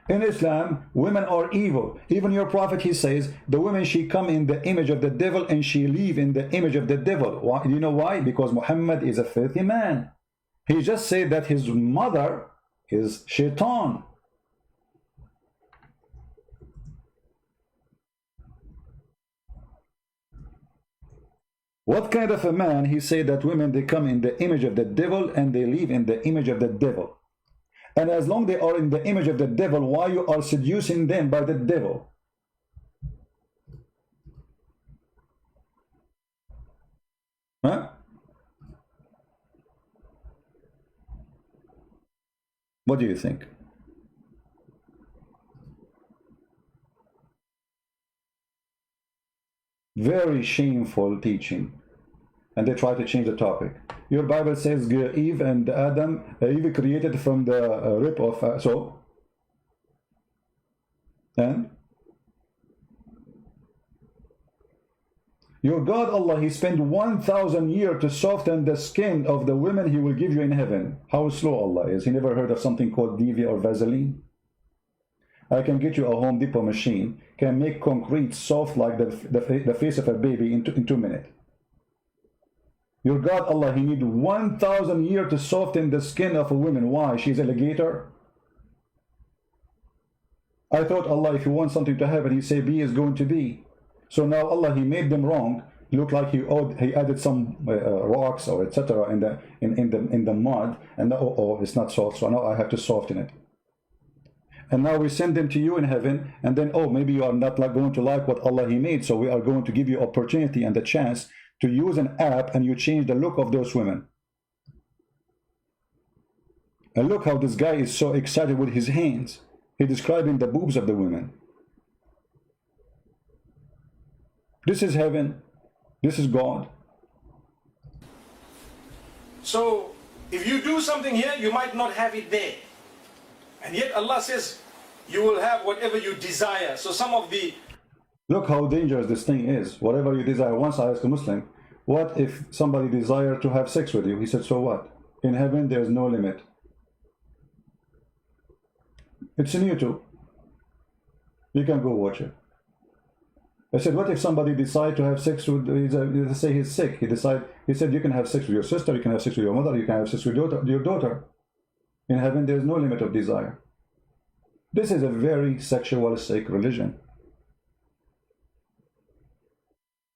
In Islam, women are evil. Even your prophet, he says, the woman, she come in the image of the devil and she live in the image of the devil. Why? You know why? Because Muhammad is a filthy man. He just said that his mother is shaitan. What kind of a man? He said that women, they come in the image of the devil and they live in the image of the devil. And as long they are in the image of the devil, why you are seducing them by the devil? Huh? What do you think? Very shameful teaching. And they try to change the topic. Your Bible says Eve and Adam, Eve created from the rib of, so? And? Your God, Allah, he spent 1,000 years to soften the skin of the women he will give you in heaven. How slow Allah is. He never heard of something called Nivea or Vaseline. I can get you a Home Depot machine, can make concrete soft like the face of a baby in 2 minutes. Your God, Allah, he need 1,000 years to soften the skin of a woman. Why? She's an alligator? I thought, Allah, if you want something to happen, he say be is going to be. So now Allah, he made them wrong. Look like he added some rocks or etc. in the mud, and oh, it's not soft. So now I have to soften it. And now we send them to you in heaven, and then oh, maybe you are not going to like what Allah he made. So we are going to give you opportunity and the chance to use an app, and you change the look of those women. And look how this guy is so excited with his hands. He's describing the boobs of the women. This is heaven. This is God. So, if you do something here, you might not have it there. And yet Allah says, you will have whatever you desire. So some of the... Look how dangerous this thing is. Whatever you desire. Once I asked a Muslim, what if somebody desired to have sex with you? He said, so what? In heaven, there's no limit. It's in YouTube. You can go watch it. I said, what if somebody decide to have sex with, let's say he's sick. He said, you can have sex with your sister, you can have sex with your mother, you can have sex with your daughter. In heaven, there's no limit of desire. This is a very sexualistic religion.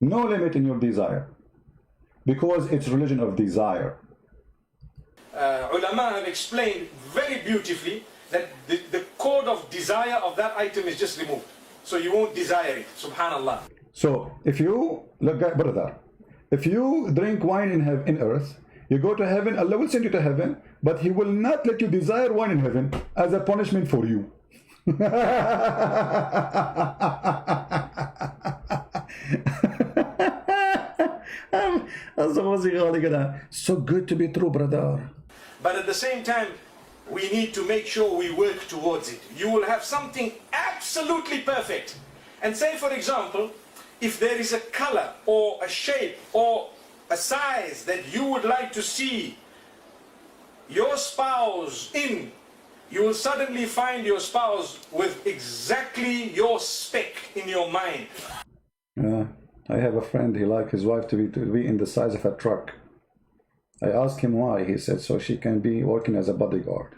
No limit in your desire. Because it's religion of desire. Ulama have explained very beautifully that the code of desire of that item is just removed. So you won't desire it. Subhanallah. So if you, look, brother, if you drink wine in earth, you go to heaven, Allah will send you to heaven, but He will not let you desire wine in heaven as a punishment for you. So good to be true, brother. But at the same time, we need to make sure we work towards it. You will have something absolutely perfect. And say, for example, if there is a color or a shape or a size that you would like to see your spouse in, you will suddenly find your spouse with exactly your spec in your mind. I have a friend, he likes his wife to be in the size of a truck. I asked him why. He said, so she can be working as a bodyguard.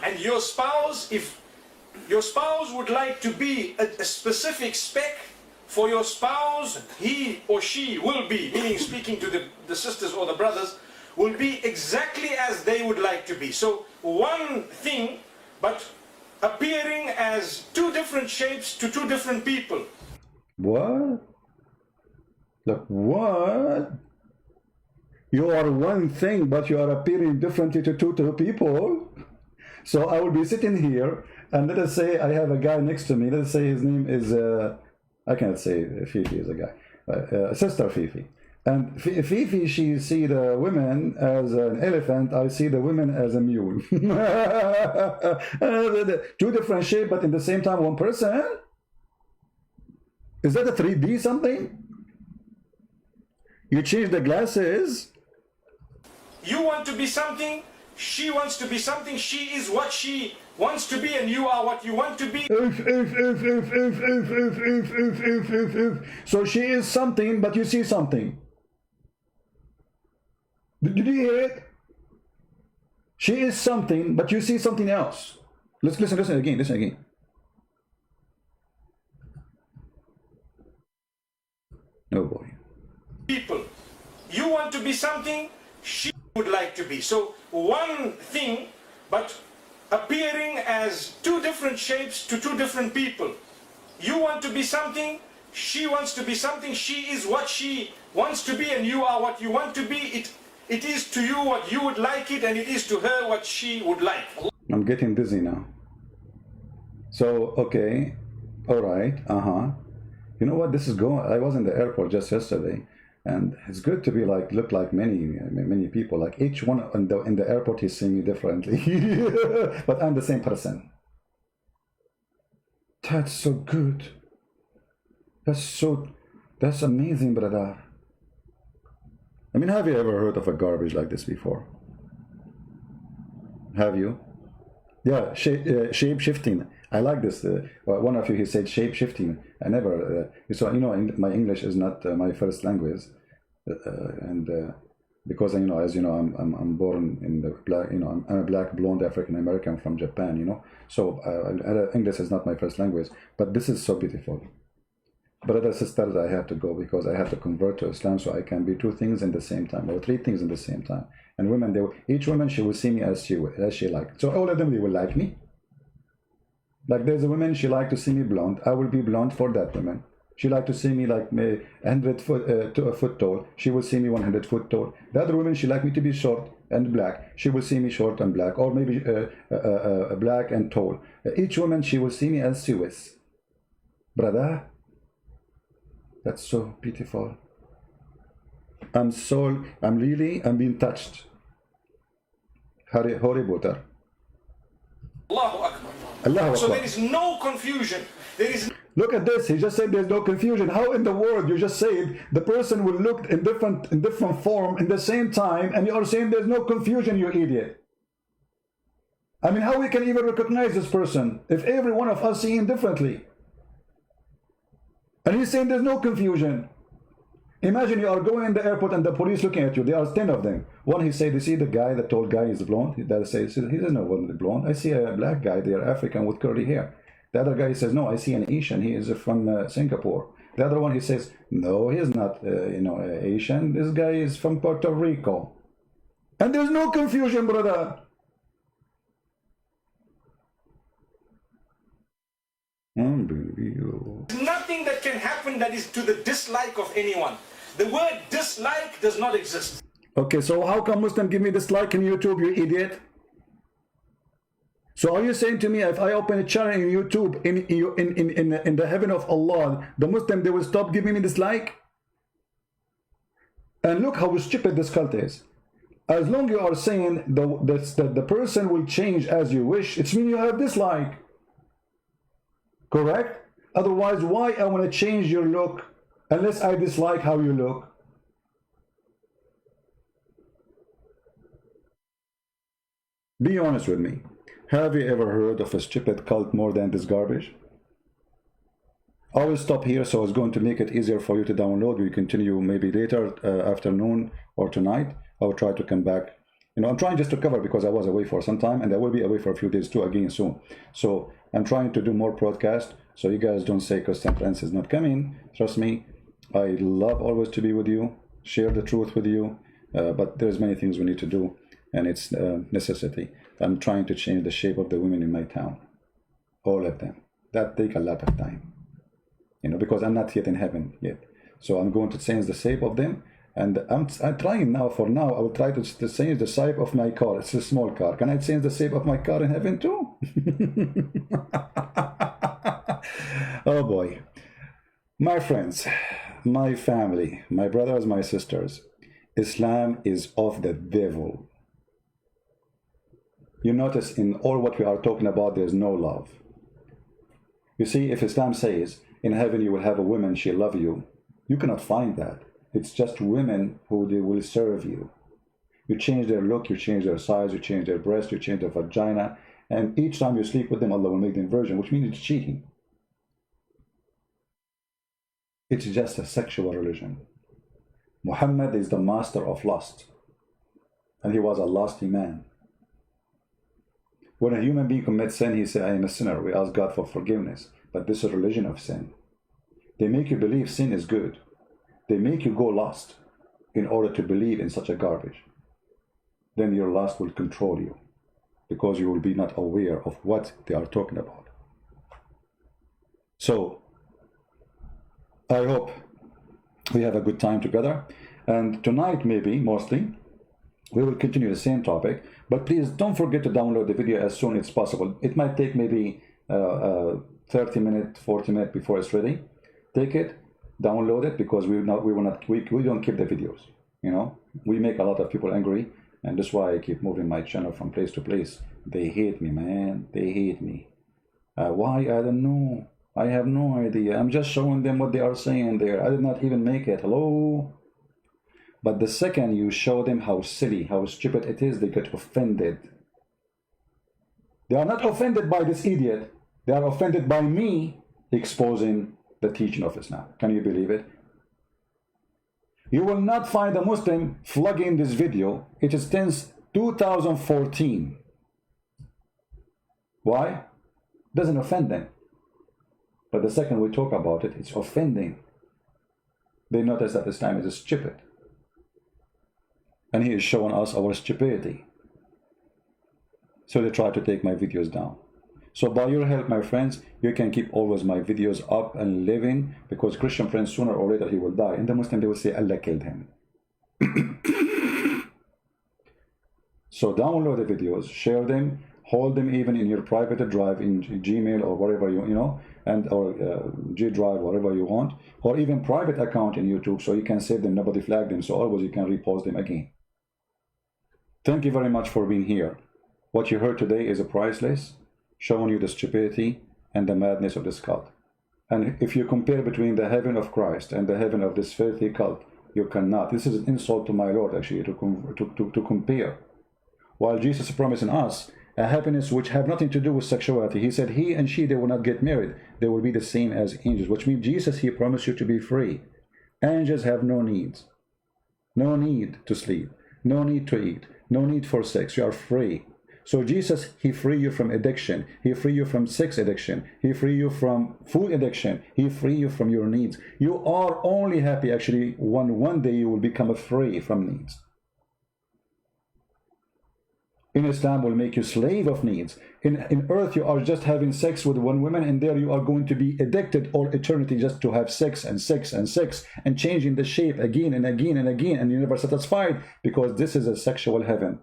And your spouse, if your spouse would like to be a specific spec for your spouse, he or she will be, meaning speaking to the sisters or the brothers, will be exactly as they would like to be. So one thing, but appearing as two different shapes to two different people. What? Look, what? You are one thing, but you are appearing differently to two people. So I will be sitting here, and let us say I have a guy next to me. Let's say his name is, I can't say Fifi is a guy, Sister Fifi. And Fifi, she see the women as an elephant. I see the women as a mule. Two different shapes, but in the same time, one person. Is that a 3D something? You change the glasses. You want to be something, she wants to be something, she is what she wants to be, and you are what you want to be. So she is something, but you see something. Did you hear it? She is something, but you see something else. Let's listen again. Oh boy. People, you want to be something, she would like to be. So one thing, but appearing as two different shapes to two different people. You want to be something, she wants to be something, she is what she wants to be, and you are what you want to be. It is to you what you would like it, and it is to her what she would like. I'm getting dizzy now. So, okay, all right, You know what, this is going, I was in the airport just yesterday, and it's good to be like, look like many people, like each one in the airport is seeing me differently, but I'm the same person. That's so good. That's amazing, brother. I mean, have you ever heard of a garbage like this before? Have you? Yeah, shape shifting. I like this. One of you, he said shape shifting. I never. So you know, my English is not my first language, and because as you know, I'm born in the black. I'm a black blonde African American from Japan. So English is not my first language. But this is so beautiful. Brothers, sisters, I have to go because I have to convert to Islam, so I can be two things in the same time, or three things in the same time. And women, each woman, she will see me as she like. So all of them, they will like me. Like there's a woman, she like to see me blonde. I will be blonde for that woman. She like to see me like 100 foot to a foot tall. She will see me 100 foot tall. The other woman, she like me to be short and black. She will see me short and black, or maybe black and tall. Each woman, she will see me as she is. Brother, that's so beautiful. I'm being touched. Harry Potter. Allahu Akbar. Allahu So Akbar. there is no confusion. There is Look at this. He just said there's no confusion. How in the world you just said the person will look in different form in the same time, and you are saying there's no confusion, you idiot? I mean, how we can even recognize this person if every one of us see him differently? And he's saying there's no confusion. Imagine you are going in the airport and the police looking at you. There are 10 of them. One, he said, you see the guy, the tall guy is blonde? That says, he doesn't know what is blonde. I see a black guy, they are African with curly hair. The other guy says, no, I see an Asian. He is from Singapore. The other one, he says, no, he is not, Asian. This guy is from Puerto Rico. And there's no confusion, brother. Unbelievable. nothing that can happen that is to the dislike of anyone. The word dislike does not exist. Okay, so how come Muslim give me dislike on YouTube, you idiot? So are you saying to me if I open a channel in YouTube in the heaven of Allah, the Muslim, they will stop giving me dislike? And look how stupid this cult is. As long you are saying that the person will change as you wish, it's mean you have dislike. Correct? Otherwise, why I want to change your look unless I dislike how you look? Be honest with me. Have you ever heard of a stupid cult more than this garbage? I will stop here, so it's going to make it easier for you to download. We continue maybe later afternoon or tonight. I'll try to come back. I'm trying just to cover because I was away for some time, and I will be away for a few days too again soon. So I'm trying to do more broadcast, so you guys don't say Christian Prince is not coming. Trust me, I love always to be with you, share the truth with you, but there's many things we need to do, and it's necessity. I'm trying to change the shape of the women in my town, all of them. That take a lot of time, because I'm not yet in heaven yet. So I'm going to change the shape of them, and I'm trying now. For now, I will try to change the shape of my car. It's a small car. Can I change the shape of my car in heaven too? Oh boy. My friends, my family, my brothers, my sisters, Islam is of the devil. You notice in all what we are talking about, there's no love. You see, if Islam says, in heaven you will have a woman, she'll love you, you cannot find that. It's just women who they will serve you. You change their look, you change their size, you change their breast, you change their vagina, and each time you sleep with them, Allah will make them virgin, which means it's cheating. It's just a sexual religion. Muhammad is the master of lust, and he was a lusty man. When a human being commits sin, he says, I am a sinner. We ask God for forgiveness. But this is a religion of sin. They make you believe sin is good. They make you go lost in order to believe in such a garbage. Then your lust will control you because you will be not aware of what they are talking about. So, I hope we have a good time together. And tonight, maybe, mostly, we will continue the same topic, but please don't forget to download the video as soon as possible. It might take maybe 30 minutes, 40 minutes before it's ready. Take it, download it, because we don't keep the videos. We make a lot of people angry, and that's why I keep moving my channel from place to place. They hate me, man. They hate me. Why? I don't know. I have no idea. I'm just showing them what they are saying there. I did not even make it. Hello? But the second you show them how silly, how stupid it is, they get offended. They are not offended by this idiot. They are offended by me exposing the teaching of Islam. Can you believe it? You will not find a Muslim flagging this video. It is since 2014. Why? Doesn't offend them. But the second we talk about it, it's offending. They notice that Islam is stupid. And he is showing us our stupidity. So they try to take my videos down. So by your help, my friends, you can keep always my videos up and living, because Christian Prince, sooner or later, he will die. And the Muslim, they will say, Allah killed him. So download the videos, share them, hold them even in your private drive in Gmail or whatever or G Drive, whatever you want, or even private account in YouTube, so you can save them, nobody flag them, so always you can repost them again. Thank you very much for being here. What you heard today is priceless. showing you the stupidity and the madness of this cult. And if you compare between the heaven of Christ and the heaven of this filthy cult, you cannot. This is an insult to my Lord, actually, to compare. While Jesus is promising us a happiness which have nothing to do with sexuality. He said he and she, they will not get married. They will be the same as angels, which means Jesus, he promised you to be free. Angels have no needs. No need to sleep. No need to eat. No need for sex. You are free. So Jesus, he free you from addiction. He free you from sex addiction. He free you from food addiction. He free you from your needs. You are only happy, actually, when one day you will become free from needs. In Islam will make you slave of needs. In earth, you are just having sex with one woman, and there you are going to be addicted all eternity just to have sex and sex and sex and changing the shape again and again and again, and you're never satisfied, because this is a sexual heaven.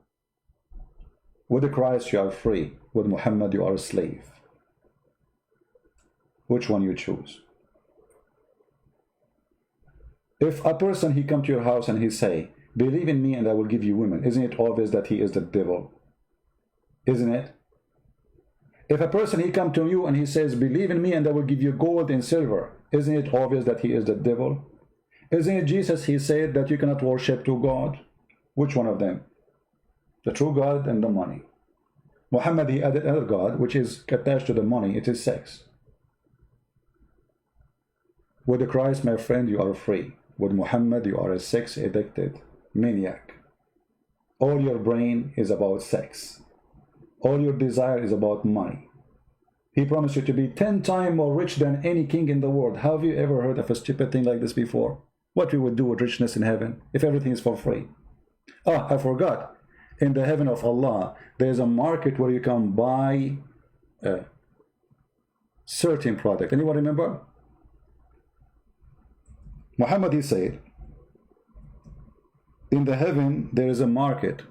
With Christ, you are free. With Muhammad, you are a slave. Which one you choose? If a person, he come to your house and he say, believe in me and I will give you women, isn't it obvious that he is the devil? Isn't it? If a person, he come to you and he says, believe in me and I will give you gold and silver, isn't it obvious that he is the devil? Isn't it Jesus, he said that you cannot worship two gods? Which one of them? The true God and the money. Muhammad, he added another God, which is attached to the money. It is sex. With Christ, my friend, you are free. With Muhammad, you are a sex-addicted maniac. All your brain is about sex. All your desire is about money. He promised you to be 10 times more rich than any king in the world. Have you ever heard of a stupid thing like this before? What we would do with richness in heaven if everything is for free? Ah, I forgot. In the heaven of Allah, there is a market where you can buy a certain product. Anyone remember? Muhammad, he said, in the heaven there is a market.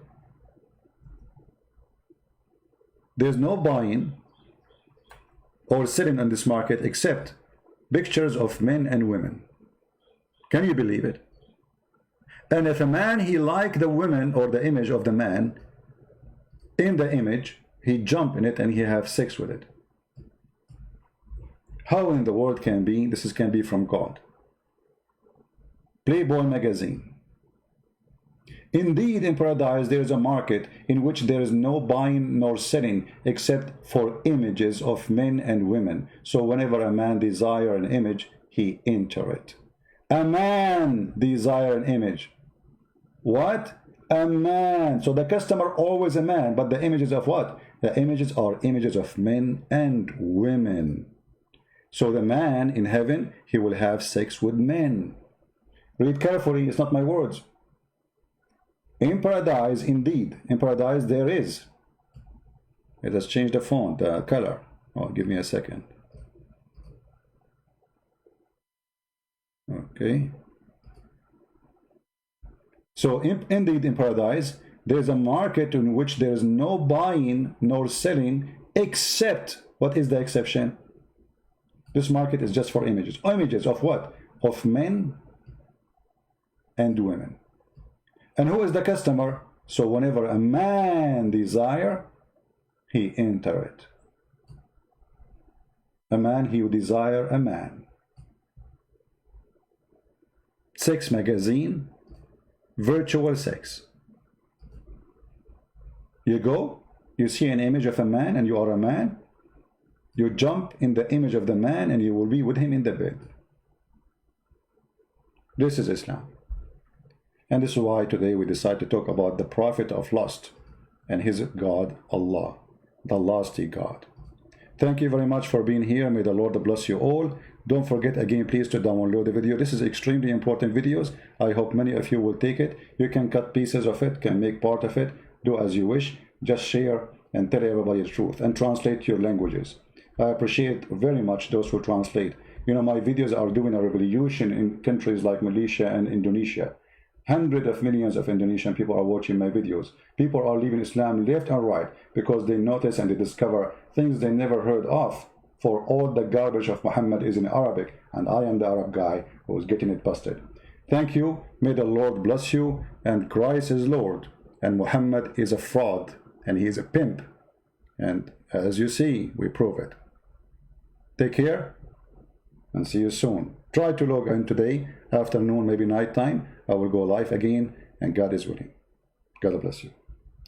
There's no buying or selling on this market except pictures of men and women. Can you believe it? And if a man, he like the women or the image of the man, in the image, he jump in it and he have sex with it. How in the world can be? This can be from God. Playboy magazine. Indeed, in paradise there is a market in which there is no buying nor selling except for images of men and women. So whenever a man desire an image, he enter it. A man desire an image. What? A man. So the customer always a man, but the images of what? The images are images of men and women. So the man in heaven, he will have sex with men. Read carefully, it's not my words. In paradise, indeed, in paradise there is. Let us change the font, the color. Oh, give me a second. Okay. So indeed in paradise, there is a market in which there is no buying nor selling except, what is the exception? This market is just for images. Images of what? Of men and women. And who is the customer? So whenever a man desire, he enter it. A man, he will desire a man. Sex magazine, virtual sex. You go, you see an image of a man and you are a man. You jump in the image of the man and you will be with him in the bed. This is Islam. And this is why today we decide to talk about the prophet of lust and his God, Allah, the lusty God. Thank you very much for being here. May the Lord bless you all. Don't forget again, please, to download the video. This is extremely important videos. I hope many of you will take it. You can cut pieces of it, can make part of it. Do as you wish. Just share and tell everybody the truth and translate your languages. I appreciate very much those who translate. You know, my videos are doing a revolution in countries like Malaysia and Indonesia. Hundreds of millions of Indonesian people are watching my videos. People are leaving Islam left and right because they notice and they discover things they never heard of. For all the garbage of Muhammad is in Arabic, and I am the Arab guy who is getting it busted. Thank you. May the Lord bless you. And Christ is Lord, and Muhammad is a fraud, and he is a pimp, and as you see, we prove it. Take care and see you soon. Try to log in today, afternoon, maybe nighttime. I will go live again, and God is willing. God bless you.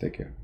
Take care.